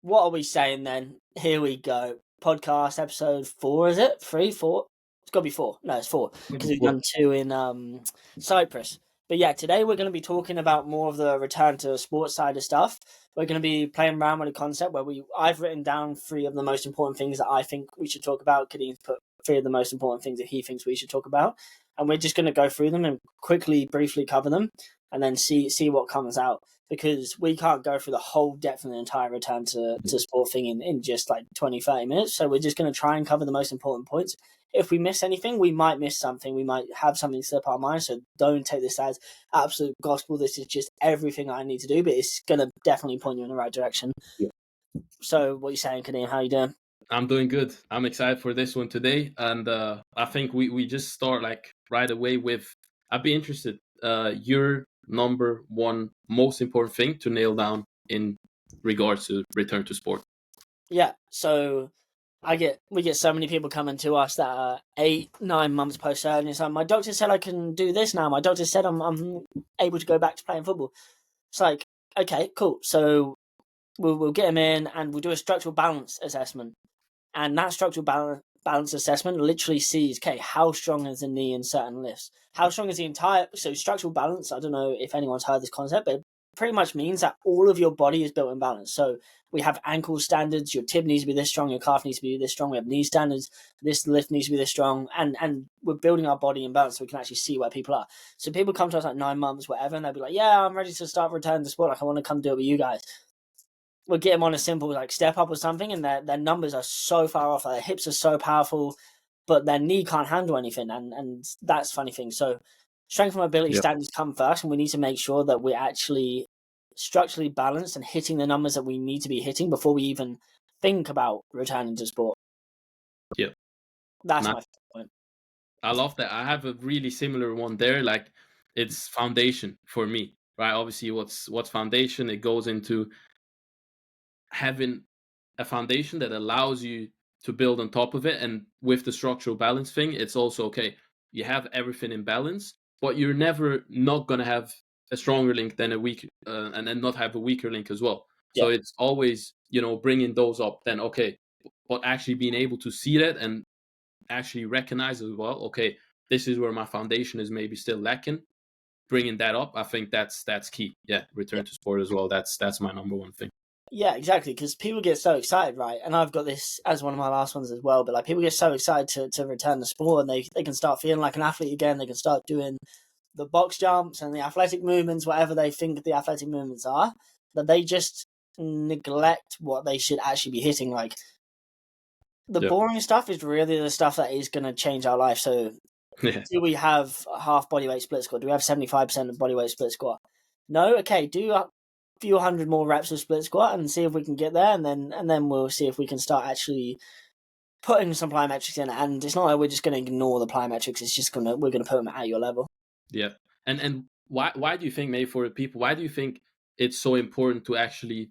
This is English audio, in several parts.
What are we saying then? Here we go. Podcast episode 4, is it? 3, 4? It's got to be 4. No, it's 4 because we've done 2 in Cyprus. But yeah, today we're going to be talking about more of the return to sports side of stuff. We're going to be playing around with a concept where I've written down 3 of the most important things that I think we should talk about. Kadeem's put 3 of the most important things that he thinks we should talk about. And we're just going to go through them and briefly cover them and then see what comes out. Because we can't go through the whole depth of the entire return to sport thing in just like 20, 30 minutes. So we're just going to try and cover the most important points. If we miss anything, we might miss something. We might have something slip our mind. So don't take this as absolute gospel. This is just everything I need to do, but it's going to definitely point you in the right direction. Yeah. So what are you saying, Kadeem? How are you doing? I'm doing good. I'm excited for this one today. And I think we just start like right away with, I'd be interested, your number one most important thing to nail down in regards to return to sport. Yeah, so we get so many people coming to us that are 8-9 months post surgery. So my doctor said I can do this now. My doctor said I'm able to go back to playing football. It's like, okay, cool. So we'll get him in and we'll do a structural balance assessment. And that structural balance assessment literally sees, okay, how strong is the knee in certain lifts? How strong is the entire... So structural balance, I don't know if anyone's heard this concept, but it pretty much means that all of your body is built in balance. So we have ankle standards, your tib needs to be this strong, your calf needs to be this strong. We have knee standards, this lift needs to be this strong. And we're building our body in balance so we can actually see where people are. So people come to us like 9 months, whatever, and they'll be like, yeah, I'm ready to start returning to sport. Like, I want to come do it with you guys. We'll get them on a simple like step up or something, and their numbers are so far off. Like, their hips are so powerful, but their knee can't handle anything, and that's funny thing. So strength and mobility standards come first, and we need to make sure that we're actually structurally balanced and hitting the numbers that we need to be hitting before we even think about returning to sport. Yeah, that's my point. I love that. I have a really similar one there. Like, it's foundation for me, right? Obviously, what's foundation? It goes into having a foundation that allows you to build on top of it. And with the structural balance thing, it's also okay. You have everything in balance, but you're never not going to have a stronger link than a weak, and then not have a weaker link as well. Yeah. So it's always, bringing those up. Then okay, but actually being able to see that and actually recognize as well. Okay, this is where my foundation is maybe still lacking. Bringing that up, I think that's key. Yeah, return to sport as well. That's my number one thing. Yeah, exactly, because people get so excited, right? And I've got this as one of my last ones as well, but like people get so excited to return to sport, and they can start feeling like an athlete again. They can start doing the box jumps and the athletic movements, whatever they think the athletic movements are, that they just neglect what they should actually be hitting. Like, the boring stuff is really the stuff that is going to change our life. So do we have a half bodyweight split squat? Do we have 75% of bodyweight split squat? No? Okay, do a few hundred more reps of split squat and see if we can get there, and then we'll see if we can start actually putting some plyometrics in. And it's not like we're just going to ignore the plyometrics. It's just we're going to put them at your level. Yeah. And why do you think, maybe for the people, why do you think it's so important to actually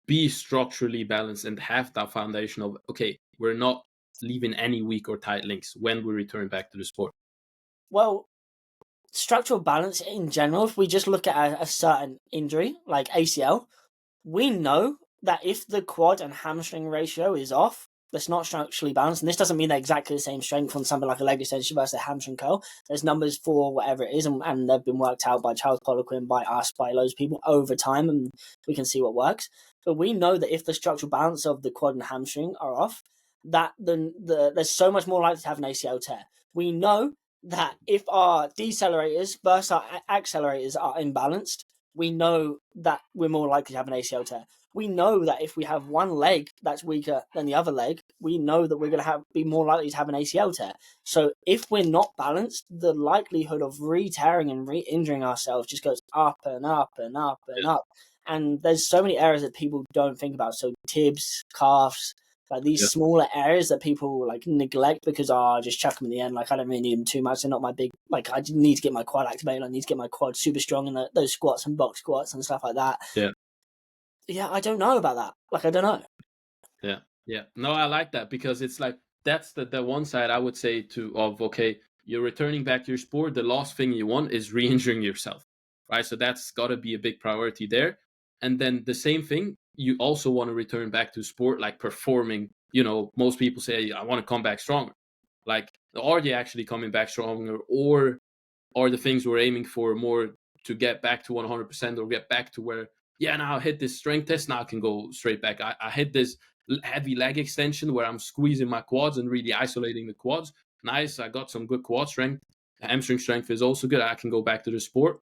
be structurally balanced and have that foundation of, okay, we're not leaving any weak or tight links when we return back to the sport? Well, structural balance in general, if we just look at a certain injury like ACL, we know that if the quad and hamstring ratio is off, that's not structurally balanced. And this doesn't mean they're exactly the same strength on something like a leg extension versus a hamstring curl. There's numbers for whatever it is, and they've been worked out by Charles Poliquin, by us, by loads of people over time, and we can see what works. But we know that if the structural balance of the quad and hamstring are off, that there's so much more likely to have an ACL tear. We know that if our decelerators versus our accelerators are imbalanced, we know that we're more likely to have an ACL tear. We know that if we have one leg that's weaker than the other leg, we know that we're going to be more likely to have an ACL tear. So if we're not balanced, the likelihood of re-tearing and re-injuring ourselves just goes up and up and up and up. And there's so many areas that people don't think about. So tibs, calves, like these smaller areas that people like neglect because just chuck them in the end. Like, I don't really need them too much. They're not my big, like, I need to get my quad activated. I need to get my quad super strong in those squats and box squats and stuff like that. Yeah, I don't know about that. Like, I don't know. Yeah. No, I like that, because it's like, that's the one side I would say okay, you're returning back to your sport. The last thing you want is re-injuring yourself, right? So that's got to be a big priority there. And then the same thing, you also want to return back to sport, like performing. Most people say, I want to come back stronger. Like, are they actually coming back stronger, or are the things we're aiming for more to get back to 100% or get back to where, yeah, now I hit this strength test, now I can go straight back. I hit this heavy leg extension where I'm squeezing my quads and really isolating the quads. Nice, I got some good quad strength. Hamstring strength is also good. I can go back to the sport.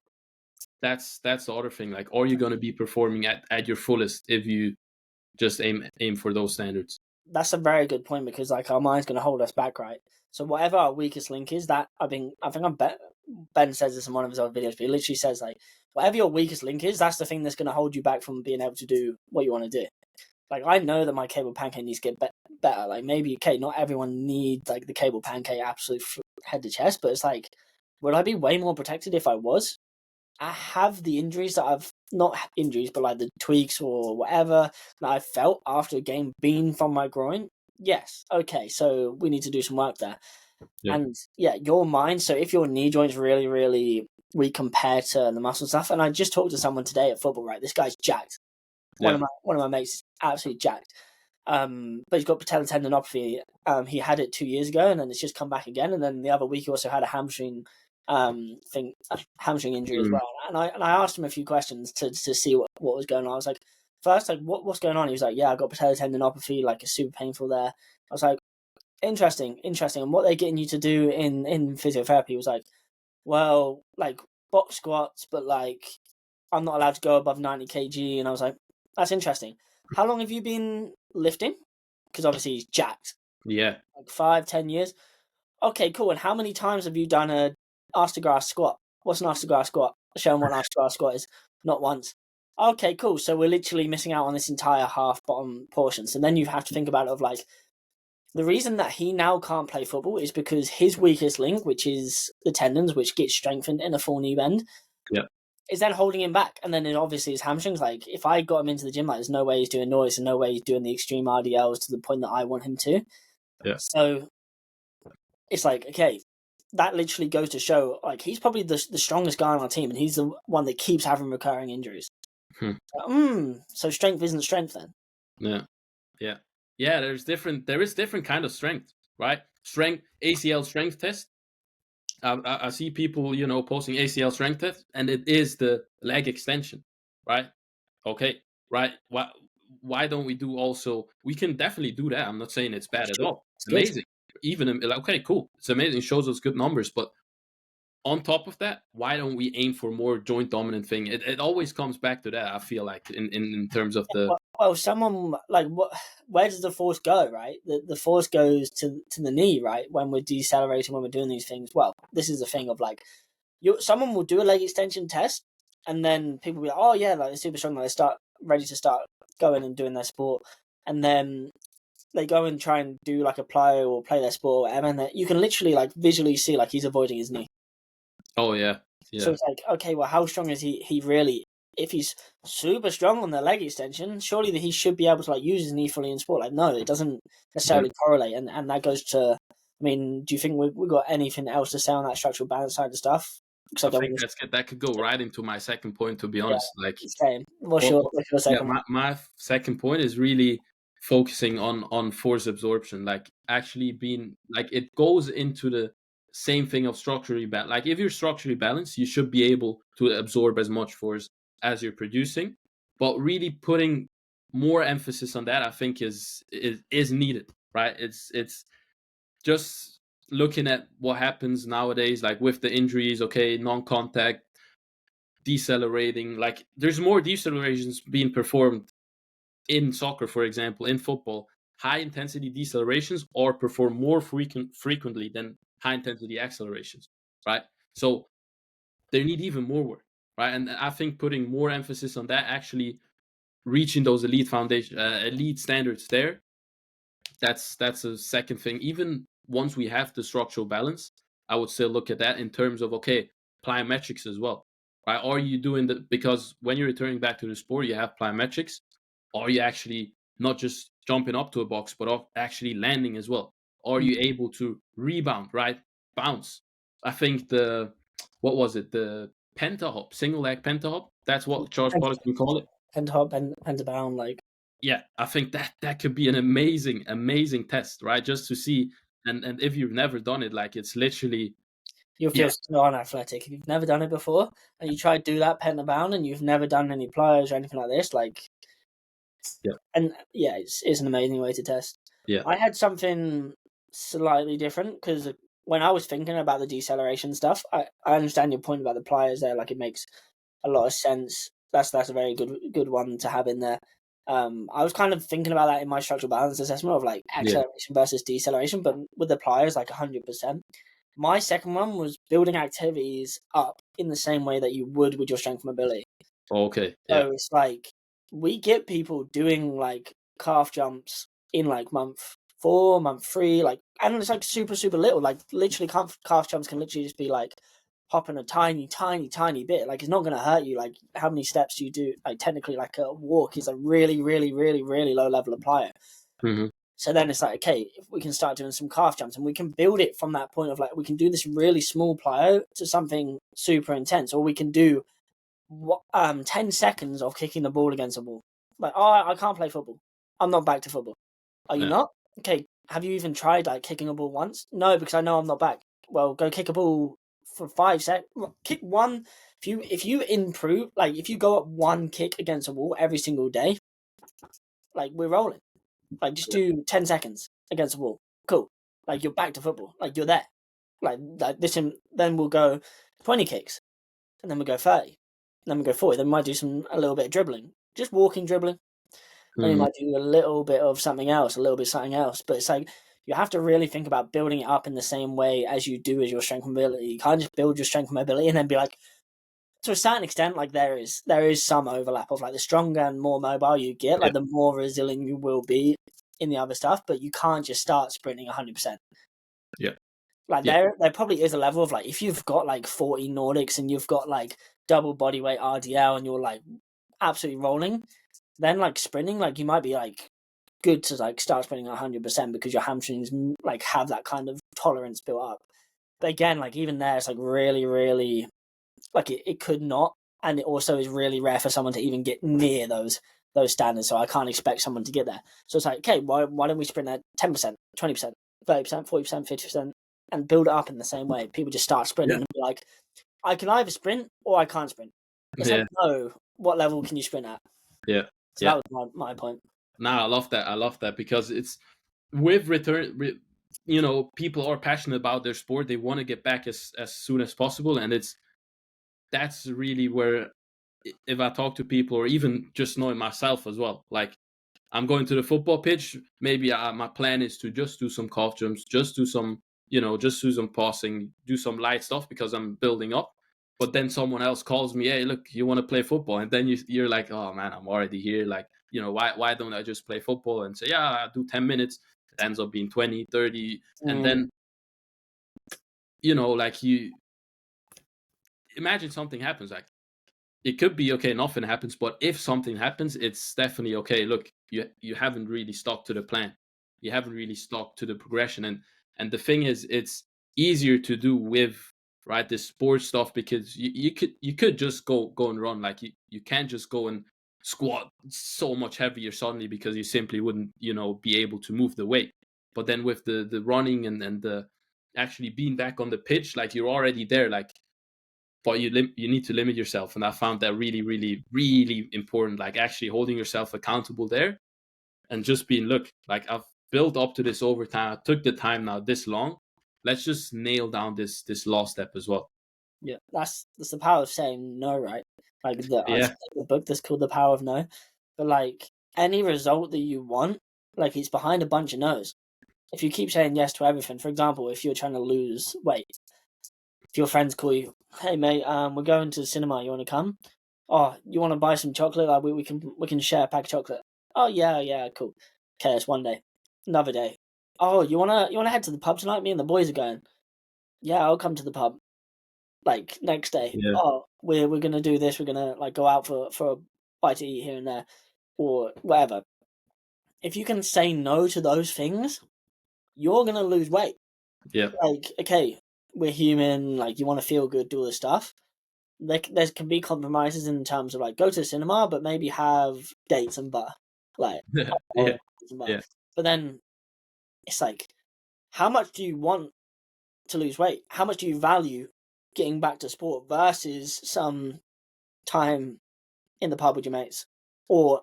That's the other thing. Like, are you going to be performing at your fullest if you just aim for those standards? That's a very good point, because like our mind's going to hold us back, right? So whatever our weakest link is, that I think Ben says this in one of his other videos, but he literally says like, whatever your weakest link is, that's the thing that's going to hold you back from being able to do what you want to do. Like, I know that my cable pancake needs to get better. Like, maybe, okay, not everyone needs like the cable pancake absolute head to chest, but it's like, would I be way more protected if I was? I have the injuries that I've, not injuries, but like the tweaks or whatever that I felt after a game being from my groin. Yes, okay, so we need to do some work there. Yeah. And yeah, your mind. So if your knee joint's really, really weak compared to the muscle stuff, and I just talked to someone today at football. Right, this guy's jacked. Yeah. One of my mates is absolutely jacked. But he's got patellar tendinopathy. He had it 2 years ago, and then it's just come back again. And then the other week he also had a hamstring hamstring injury as well. And I asked him a few questions to see what was going on. I was like, first, like, what's going on? He was like, yeah, I got patellar tendinopathy, like it's super painful there. I was like, interesting. And what they're getting you to do in physiotherapy was like, well, like box squats, but like I'm not allowed to go above 90 kg. And I was like, that's interesting. How long have you been lifting? Because obviously he's jacked. Yeah. Like 5-10 years. Okay, cool. And how many times have you done a arse to grass squat? What's an arse to grass squat? Show them what an arse to grass squat is. Not once. Okay, cool. So we're literally missing out on this entire half bottom portion. So then you have to think about it of like, the reason that he now can't play football is because his weakest link, which is the tendons, which get strengthened in a full knee bend, Yeah. is then holding him back. And then obviously his hamstrings. Like, if I got him into the gym, like, there's no way he's doing noise and no way he's doing the extreme RDLs to the point that I want him to. Yeah. So it's like, okay, that literally goes to show, like, he's probably the strongest guy on our team, and he's the one that keeps having recurring injuries. So strength isn't strength then. Yeah. There is different kind of strength, right? Strength, ACL strength test. I see people, posting ACL strength test, and it is the leg extension, right? Okay, right. Why don't we do also? We can definitely do that. I'm not saying it's bad at all. It's amazing. Even okay, cool. It's amazing. It shows us good numbers, but on top of that, why don't we aim for more joint dominant thing? It always comes back to that. I feel like in terms of the well, someone like where does the force go, right? The force goes to the knee, right? When we're decelerating, when we're doing these things. Well, this is the thing of like, someone will do a leg extension test, and then people will be like, oh yeah, like they're super strong, like they start ready to start going and doing their sport, and then they go and try and do like a plyo or play their sport, or whatever, and you can literally like visually see like he's avoiding his knee. Oh yeah. So it's like, okay, well, how strong is he really? If he's super strong on the leg extension, surely that he should be able to like use his knee fully in sport. Like, no, it doesn't necessarily correlate, and that goes to. I mean, do you think we got anything else to say on that structural balance side of stuff? I think that could go right into my second point. To be honest, same. What's your second point? My second point is really focusing on force absorption, like actually being like, it goes into the same thing of structurally balanced. Like, if you're structurally balanced, you should be able to absorb as much force as you're producing, but really putting more emphasis on that, I think is needed, right? It's just looking at what happens nowadays, like with the injuries, okay, non-contact, decelerating, like there's more decelerations being performed in soccer, for example. In football, high intensity decelerations are performed more frequently than high intensity accelerations, right? So they need even more work, right? And I think putting more emphasis on that, actually reaching those elite standards there, that's a second thing. Even once we have the structural balance, I would still look at that in terms of, okay, plyometrics as well, right? Are you doing because when you're returning back to the sport, you have plyometrics. Are you actually not just jumping up to a box, but actually landing as well? Are you able to rebound, right? Bounce. I think what was it? The pentahop, single leg pentahop. That's what Charles Poliquin called it. Pentahop and pentabound, like. Yeah, I think that could be an amazing test, right? Just to see, and if you've never done it, like it's literally, You'll yeah, feel so unathletic if you've never done it before, and you try to do that pen bound, and you've never done any pliers or anything like this. Like, yeah, and yeah, it's an amazing way to test. yeah, I had something slightly different because when I was thinking about the deceleration stuff, I understand your point about the pliers there. Like, it makes a lot of sense. That's a very good one to have in there. I was kind of thinking about that in my structural balance assessment of like yeah. acceleration versus deceleration, but with the pliers, like 100%. My second one was building activities up in the same way that you would with your strength mobility. Okay, yeah. So it's like we get people doing like calf jumps in like month 4, month 3, like, and it's like super little. Like literally, calf jumps can literally just be like hopping a tiny bit. Like it's not going to hurt you. Like how many steps do you do? Like technically, like a walk is a really low level applier. Hmm. So then it's like, okay, if we can start doing some calf jumps and we can build it from that point of like, we can do this really small plyo to something super intense, or we can do 10 seconds of kicking the ball against a wall. Like, oh, I can't play football. I'm not back to football. Are you Yeah. not? Okay, have you even tried like kicking a ball once? No, because I know I'm not back. Well, go kick a ball for 5 seconds. Kick one. If you improve, like if you go up one kick against a wall every single day, like we're rolling. Like just do 10 seconds against a wall. Cool. Like you're back to football. Like you're there. Like this, and then we'll go 20 kicks, and then we go 30, and then we go 40. Then we might do a little bit of dribbling, just walking, dribbling. Then we Hmm. might do a little bit of something else, a little bit of something else. But it's like you have to really think about building it up in the same way as you do as your strength and mobility. You can't just build your strength and mobility and then be like, to a certain extent, like there is some overlap of like the stronger and more mobile you get, Yeah, like the more resilient you will be in the other stuff. But you can't just start sprinting 100%. yeah, Like yeah, there probably is a level of like if you've got like 40 Nordics and you've got like double body weight RDL and you're like absolutely rolling, then like sprinting, like you might be like good to like start sprinting 100% because your hamstrings like have that kind of tolerance built up. But again, like even there, it's like really like it could not, and it also is really rare for someone to even get near those standards. So I can't expect someone to get there. So it's like, okay, why don't we sprint at 10%, 20%, 30%, 40%, 50%, and build it up in the same way? People just start sprinting yeah, and be like, I can either sprint or I can't sprint. It's like, yeah, no, what level can you sprint at? yeah, So yeah. that was my point. Now I love that. I love that because it's with people are passionate about their sport. They want to get back as soon as possible, and that's really where, if I talk to people or even just knowing myself as well, like I'm going to the football pitch. Maybe my plan is to just do some calf jumps, just do some, just do some passing, do some light stuff because I'm building up. But then someone else calls me, hey, look, you want to play football? And then you're like, oh man, I'm already here. Like, why don't I just play football and say, yeah, I'll do 10 minutes. It ends up being 20, 30. And Mm, then, like you imagine something happens. Like, it could be okay, nothing happens, but if something happens, it's definitely okay. Look, you haven't really stuck to the plan. You haven't really stuck to the progression. And the thing is, it's easier to do with, right, this sports stuff because you could just go and run. Like you can't just go and squat so much heavier suddenly because you simply wouldn't, be able to move the weight. But then with the running and the actually being back on the pitch, like you're already there. Like, but you need to limit yourself, and I found that really important, like actually holding yourself accountable there and just being, look, like I've built up to this over time, I took the time now this long, let's just nail down this last step as well. yeah, that's the power of saying no, right? Like I Yeah, just the book that's called The Power of No. But like any result that you want, like it's behind a bunch of no's. If you keep saying yes to everything, for example, if you're trying to lose weight, if your friends call you, hey mate, we're going to the cinema, you want to come? Oh, you want to buy some chocolate? Like we can share a pack of chocolate. Oh yeah, cool. Okay, it's one day. Another day. Oh, you wanna head to the pub tonight? Me and the boys are going. Yeah, I'll come to the pub. Like next day. yeah, Oh, we're gonna do this. We're gonna like go out for a bite to eat here and there, or whatever. If you can say no to those things, you're gonna lose weight. yeah, Like, okay, we're human. Like, you want to feel good, do all this stuff. There can be compromises in terms of like go to the cinema, but maybe have dates and butter. Like, Yeah, yeah, but then it's like, how much do you want to lose weight? How much do you value getting back to sport versus some time in the pub with your mates, or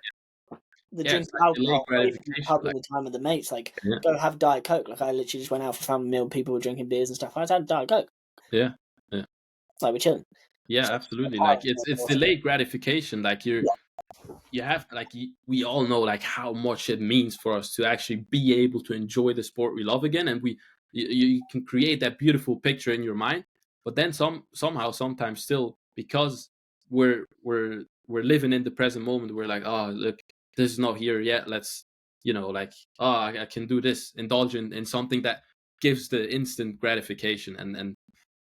the yeah. drink It's like of delayed alcohol away from the gratification. pub Like, and the time with the mates? Like, yeah, go have Diet Coke. Like, I literally just went out for family meal. People were drinking beers and stuff. I just had Diet Coke. yeah, yeah, Like, we're chilling. yeah. So, Absolutely. Like, apart it's from delayed gratification. Like, yeah, you have like we all know like how much it means for us to actually be able to enjoy the sport we love again, and you can create that beautiful picture in your mind. But then somehow sometimes still, because we're living in the present moment, we're like, oh look, this is not here yet, let's, like, oh, I can do this, indulge in something that gives the instant gratification. And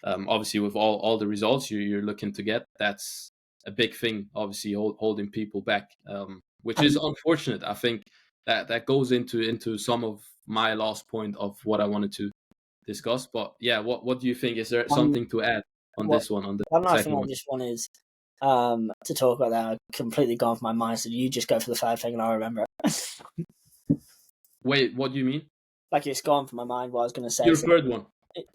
obviously with all the results you're looking to get, that's a big thing, obviously holding people back, which is and unfortunate. I think that goes into some of my last point of what I wanted to discuss. But yeah, what do you think? Is there one something to add on what this one, on the one last thing second I one? just want is to talk about that. I completely gone from my mind. So you just go for the third thing, and I'll remember it. Wait, what do you mean? Like, it's gone from my mind what I was going to say. Your So third one?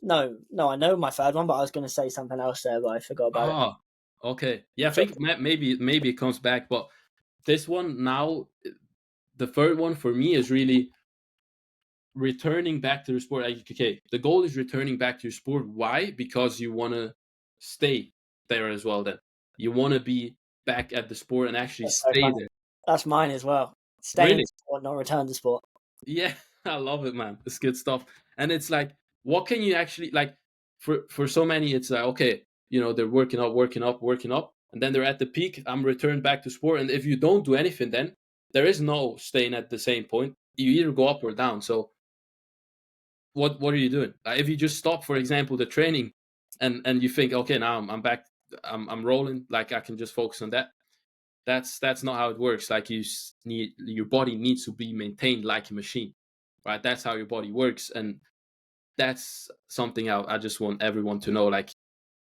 no, I know my third one, but I was going to say something else there, but I forgot about it. Ah, okay. Yeah, I So think maybe it comes back, but this one now, the third one for me is really returning back to the sport. Like, okay, the goal is returning back to your sport. Why? Because you want to stay there as well. Then you want to be back at the sport and actually that's so stay funny. there. That's mine as well. Stay in Really? sport, not return to sport. Yeah, I love it, man. It's good stuff. And it's like, what can you actually like? For so many, it's like, okay, they're working up, working up, working up, and then they're at the peak. I'm returned back to sport, and if you don't do anything, then there is no staying at the same point. You either go up or down. So what are you doing? Like, if you just stop, for example, the training, and you think, okay, now I'm back, I'm rolling, like I can just focus on that. That's not how it works. Like, need your body needs to be maintained like a machine, right? That's how your body works, and that's something I just want everyone to know. Like,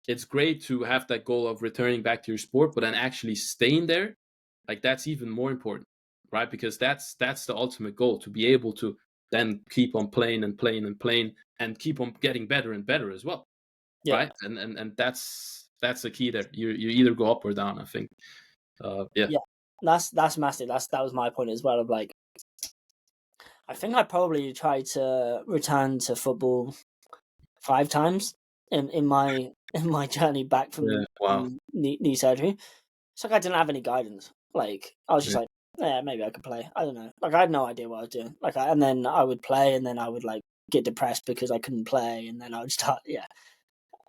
it's great to have that goal of returning back to your sport, but then actually staying there, like that's even more important, right? Because that's the ultimate goal, to be able to then keep on playing and playing and playing and keep on getting better and better as well, Yeah, right? And that's the key there. You either go up or down, I think. Yeah. yeah. That's massive. That was my point as well. Of like, I think I probably tried to return to football 5 times in my journey back Yeah. Wow. from knee surgery. It's like I didn't have any guidance. Like, I was just Yeah. like, yeah, maybe I could play. I don't know. Like, I had no idea what I was doing. Like, and then I would play, and then I would like get depressed because I couldn't play, and then I would start. Yeah,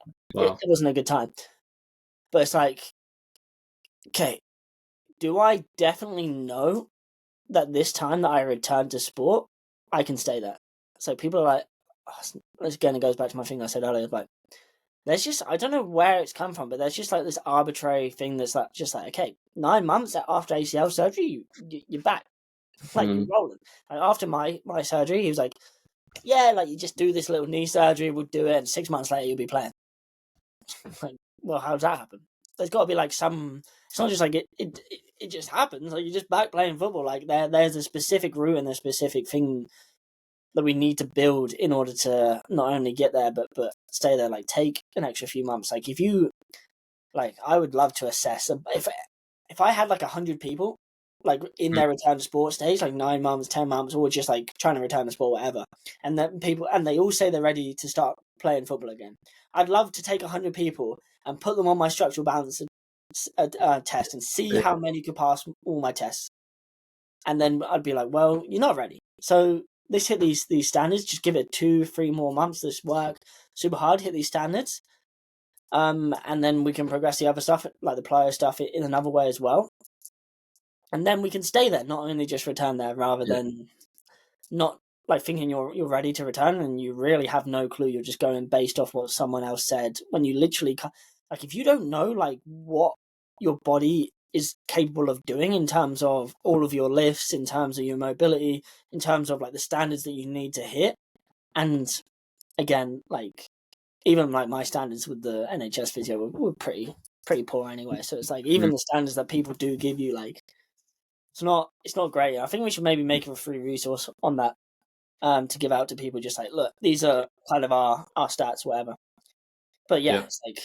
it Wow. wasn't a good time. But it's like, okay, do I definitely know that this time that I return to sport, I can stay there? So people are like, this again, it goes back to my thing I said earlier. Like, there's just, I don't know where it's come from, but there's just like this arbitrary thing that's like, just like, okay, 9 months after ACL surgery, you're back. Like, you're Mm. rolling. Like, after my surgery, he was like, yeah, like, you just do this little knee surgery, we'll do it, and 6 months later you'll be playing. Like, well, how does that happen? There's got to be like some. It's not just like it just happens. Like, you're just back playing football. Like, there's a specific route and a specific thing that we need to build in order to not only get there but stay there. Like, take an extra few months. Like, if you like, I would love to assess if I had like 100 people like in Mm. their return to sport stage, like 9 months, 10 months, or just like trying to return to sport, whatever, and then people and they all say they're ready to start playing football again. I'd love to take 100 people and put them on my structural balance test and see Yeah. how many could pass all my tests, and then I'd be like, well, you're not ready. So let's hit these standards. Just give it 2-3 more months. This work super hard. Hit these standards. And then we can progress the other stuff, like the plyo stuff, in another way as well. And then we can stay there, not only just return there, rather Yeah. than not like thinking you're ready to return and you really have no clue. You're just going based off what someone else said. When you literally, like, if you don't know like what your body is capable of doing in terms of all of your lifts, in terms of your mobility, in terms of like the standards that you need to hit, and again, like, even like my standards with the NHS physio were pretty poor anyway. So it's like, even the standards that people do give you, like, it's not great. I think we should maybe make a free resource on that to give out to people. Just like, look, these are kind of our stats, whatever. But yeah, it's like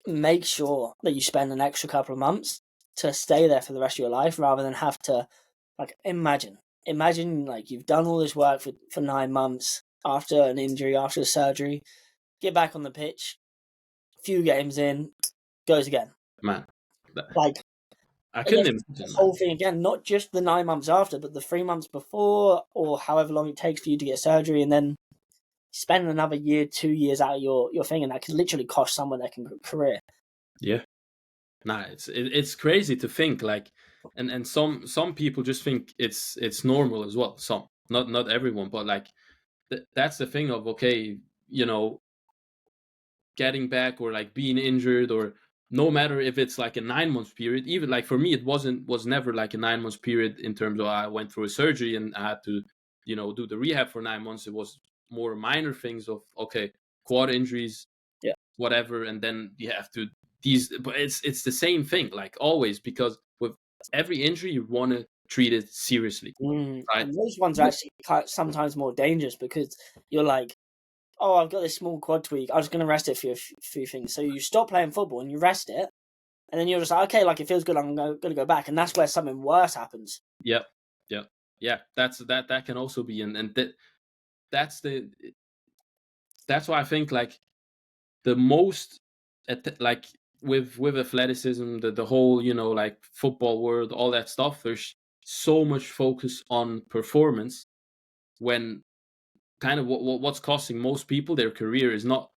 make sure that you spend an extra couple of months to stay there for the rest of your life, rather than have to like imagine like you've done all this work for 9 months after an injury, after a surgery, get back on the pitch, few games in, goes again. Man, Like I again, couldn't the imagine, whole man. thing again, not just the 9 months after, but the 3 months before, or however long it takes for you to get surgery, and then spend another year, 2 years out of your thing, and that could literally cost someone their career. Yeah. Nah, it's crazy to think like, and some people just think it's normal as well. Some, not everyone, but like that's the thing of, okay, you know, getting back or like being injured, or no matter if it's like a 9 month period. Even like for me, it was never like a 9 month period in terms of I went through a surgery and I had to, do the rehab for 9 months. It was more minor things of, okay, quad injuries, Yeah. whatever, and then you have to these. But it's the same thing like always, because with every injury you want to treat it seriously, right? And those ones are actually sometimes more dangerous, because you're like, oh, I've got this small quad tweak, I'm just going to rest it for a few things. So you stop playing football and you rest it, and then you're just like, okay, like it feels good, I'm going to go back, and that's where something worse happens. Yep, yep, yeah. That can also be, and that's the that's why I think like the most like with athleticism, the whole, like football world, all that stuff, there's so much focus on performance, when kind of what's costing most people their career is not,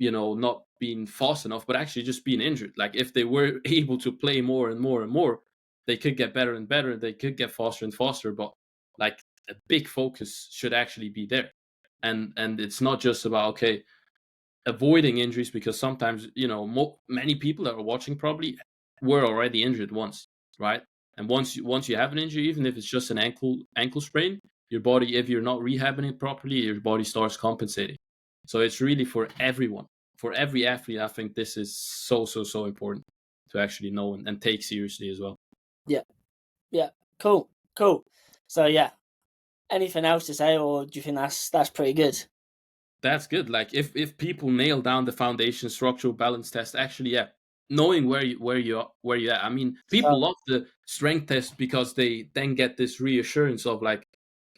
not being fast enough, but actually just being injured. Like if they were able to play more and more and more, they could get better and better, they could get faster and faster. But like a big focus should actually be there, and it's not just about, okay, avoiding injuries, because sometimes, many people that are watching probably were already injured once, right? And once you have an injury, even if it's just an ankle sprain, your body, if you're not rehabbing it properly, your body starts compensating. So it's really for everyone, for every athlete. I think this is so important to actually know and take seriously as well. Yeah, cool. So yeah, anything else to say, or do you think that's pretty good? That's good. Like if people nail down the foundation structural balance test, actually, yeah, knowing where you at. I mean, people So, love the strength test because they then get this reassurance of like,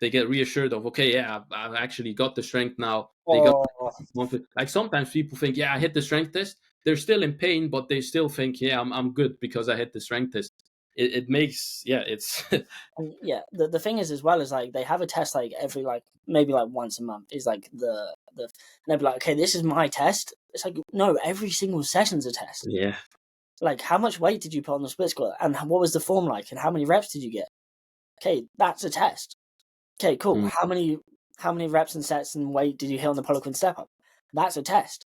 they get reassured of, okay, yeah, I've actually got the strength now. They got oh, like sometimes people think, yeah, I hit the strength test. They're still in pain, but they still think, yeah, I'm good because I hit the strength test. It makes, yeah, it's yeah. The thing is, as well, is like they have a test like every like maybe like once a month. Is like and they'll be like, okay, this is my test. It's like, no, every single session's a test. yeah, Like, how much weight did you put on the split squat, and what was the form like, and how many reps did you get? Okay, that's a test. Okay, cool. mm, How many reps and sets and weight did you hit on the Poliquin step up? That's a test.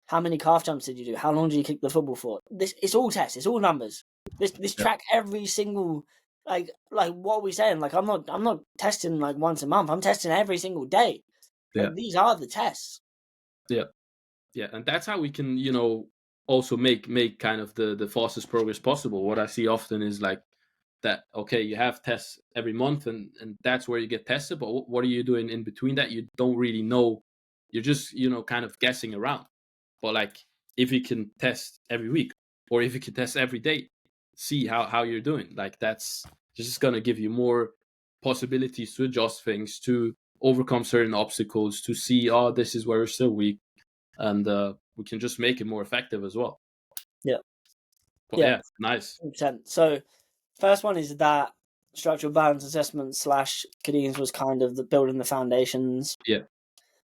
How many calf jumps did you do? How long did you kick the football for? This it's all tests. It's all numbers. This yeah, track every single like what are we saying? Like I'm not testing like once a month. I'm testing every single day. yeah, Like these are the tests. yeah. Yeah, and that's how we can, also make kind of the fastest progress possible. What I see often is like that, okay, you have tests every month, and that's where you get tested, but what are you doing in between that? You don't really know. You're just, kind of guessing around. But like if you can test every week, or if you can test every day, see how you're doing. Like that's just going to give you more possibilities to adjust things, to overcome certain obstacles, to see, oh, this is where we're still weak, and we can just make it more effective as well. Yeah. But Yeah. yeah, nice. 100%. So first one is that structural balance assessment slash Cadines was kind of the building the foundations. Yeah,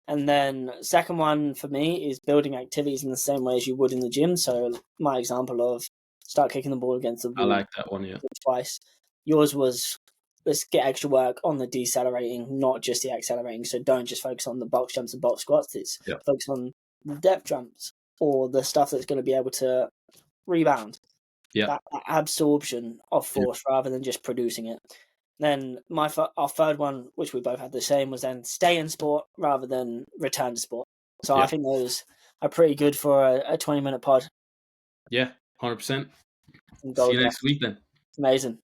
And then second one for me is building activities in the same way as you would in the gym. So my example of start kicking the ball against the I wall like that one. Yeah, twice. Yours was let's get extra work on the decelerating, not just the accelerating. So don't just focus on the box jumps and box squats. It's yeah, focus on the depth jumps or the stuff that's going to be able to rebound. yeah, That absorption of yeah, force rather than just producing it. Then our third one, which we both had the same, was then stay in sport rather than return to sport. So I yeah, think those are pretty good for a 20-minute pod. yeah. 100%. And See gold you next rush. week then. Amazing.